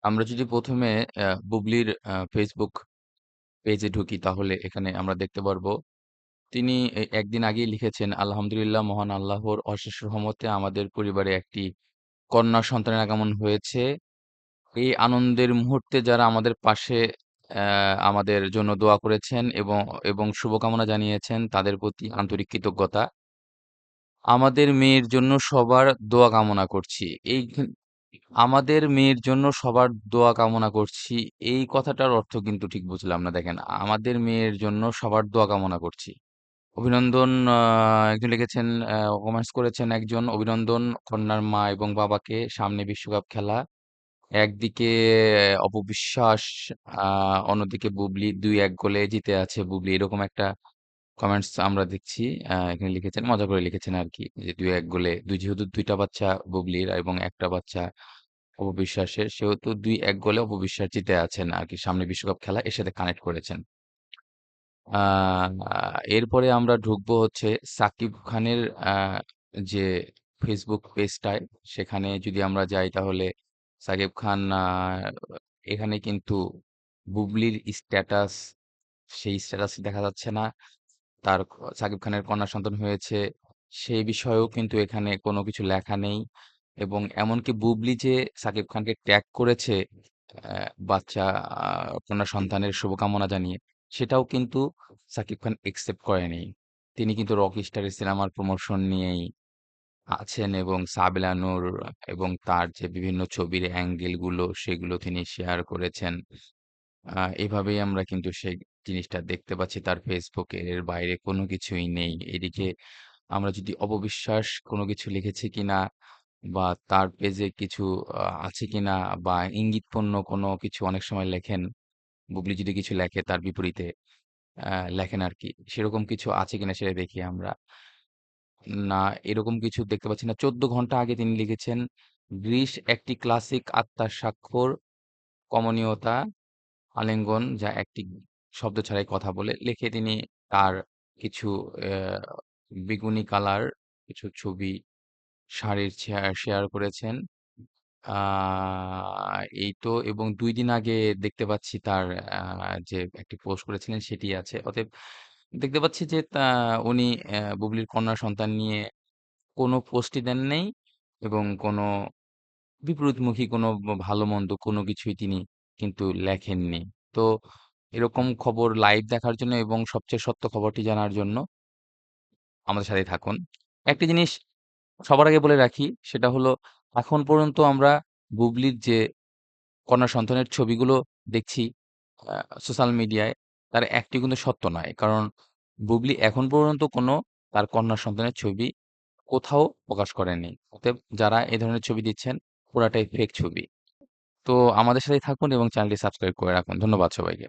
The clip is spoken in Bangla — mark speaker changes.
Speaker 1: আমরা যদি ১ম এ বুবলির Facebook পেজে ঢুকি তাহলে এখানে আমরা দেখতে পারবো তিনি একদিন আগেই লিখেছেন, "আলহামদুলিল্লাহ মহান আল্লাহর অশেষ রহমতে আমাদের পরিবারে একটি কন্যা সন্তানের আগমন হয়েছে। এই আনন্দের মুহূর্তে যারা আমাদের পাশে আমাদের জন্য দোয়া করেছেন এবং শুভকামনা জানিয়েছেন তাদের প্রতি আন্তরিক কৃতজ্ঞতা। আমাদের মেয়ের জন্য সবার দোয়া কামনা করছি।" আমাদের মেয়ের জন্য সবার দোয়া কামনা করছি। এই কথাটার অর্থ কিন্তু ঠিক বুঝলাম না। দেখেন, আমাদের মেয়ের জন্য সবার দোয়া কামনা করছি। অভিনন্দন একজন লিখেছেন কমেন্টস করেছেন একজন, "অভিনন্দন কন্যার মা এবং বাবাকে। সামনে বিশ্বকাপ খেলা। একদিকে অপবিশ্বাস, আ অন্যদিকে বুবলি ২-১ গোলে জিতে আছে বুবলি।" এরকম একটা কমেন্টস আমরা দেখছি। এখানে লিখেছেন, মজা করে লিখেছেন আরকি। যে ২-১ গোলে যেহেতু ২ টা বাচ্চা বুবলির এবং ১ টা বাচ্চা অপবিশ্বাসের, সেহেতু ২-১ গোলে অপবিশ্বাস জিতে আছেন আরকি। সামনে বিশ্বকাপ খেলা এর সাথে কানেক্ট করেছেন। আ এরপরে আমরা ঢুকবো হচ্ছে সাকিব খানের যে Facebook পেজটায়, সেখানে যদি আমরা যাই তাহলে সাকিব খান এখানে কিন্তু বুবলির স্ট্যাটাস, সেই স্ট্যাটাস দেখা যাচ্ছে না। তার সাকিব খানের কন্যা সন্তান হয়েছে, সেই বিষয়েও কিন্তু এখানে কোনো কিছু লেখা নেই এবং এমনকি বুবলি যে সাকিব খানকে ট্যাগ করেছে বাচ্চা আ কন্যা সন্তানের শুভকামনা জানিয়ে, সেটাও কিন্তু সাকিব খান একসেপ্ট করেনি। তিনি কিন্তু রকিস্টারের সিনেমার প্রমোশন নিয়েই আছেন এবং সাবেলা নূর এবং তার যে বিভিন্ন ছবির অ্যাঙ্গেল গুলো, সেগুলো তিনি শেয়ার করেছেন। এভাবেই আমরা কিন্তু সেই জিনিসটা দেখতে পাচ্ছি তার Facebook এ। এর বাইরে কোনো কিছুই নেই। এদিকে আমরা যদি অপবিশ্বাস কোনো কিছু লিখেছে কিনা বা তার পেজে কিছু আছে কিনা বা ইঙ্গিতপূর্ণ কোনো কিছু অনেক সময় লেখেন, বুবলি যদি কিছু লেখে তার বিপরীতে লেখেন আরকি। সেরকম কিছু আছে কিনা সেটা দেখি আমরা। না, এরকম কিছু দেখতে পাচ্ছি না। ১৪ ঘন্টা আগে তিনি লিখেছেন, "গ্রিস একটি ক্লাসিক আত্মার স্বাক্ষর, কমনীয়তা আলিঙ্গন যা একটি শব্দ ছাড়াই কথা বলে।" লিখে তিনি তার কিছু অ্যা বেগুনি কালার কিছু ছবি শাড়ির শেয়ার করেছেন। আ এই তো এবং ২ দিন আগে দেখতে পাচ্ছি তার যে একটি পোস্ট করেছিলেন সেটি আছে। অতএব দেখতে পাচ্ছি যে উনি বুবলির কন্যা সন্তান নিয়ে কোনো পোস্টই দেন নাই এবং কোনো বিপরীতমুখী কোনো ভালো-মন্দ কোনো কিছুই তিনি কিন্তু লেখেননি। তো এরকম খবর লাইভ দেখার জন্য এবং সবচেয়ে সত্য খবরটি জানার জন্য আমাদের সাথেই থাকুন। একটা জিনিস সবার আগে বলে রাখি, সেটা হলো এখন পর্যন্ত আমরা বুবলির যে কন্যা সন্তানের ছবিগুলো দেখছি আ সোশ্যাল মিডিয়ায়, তার একটি কিন্তু সত্য নয়। কারণ বুবলি এখন পর্যন্ত কোনো তার কন্যা সন্তানের ছবি কোথাও প্রকাশ করেননি। অতএব যারা এ ধরনের ছবি দিচ্ছেন পুরাটাই ফেক ছবি। তো আমাদের সাথেই থাকুন এবং চ্যানেলটি সাবস্ক্রাইব করে রাখুন। ধন্যবাদ সবাইকে।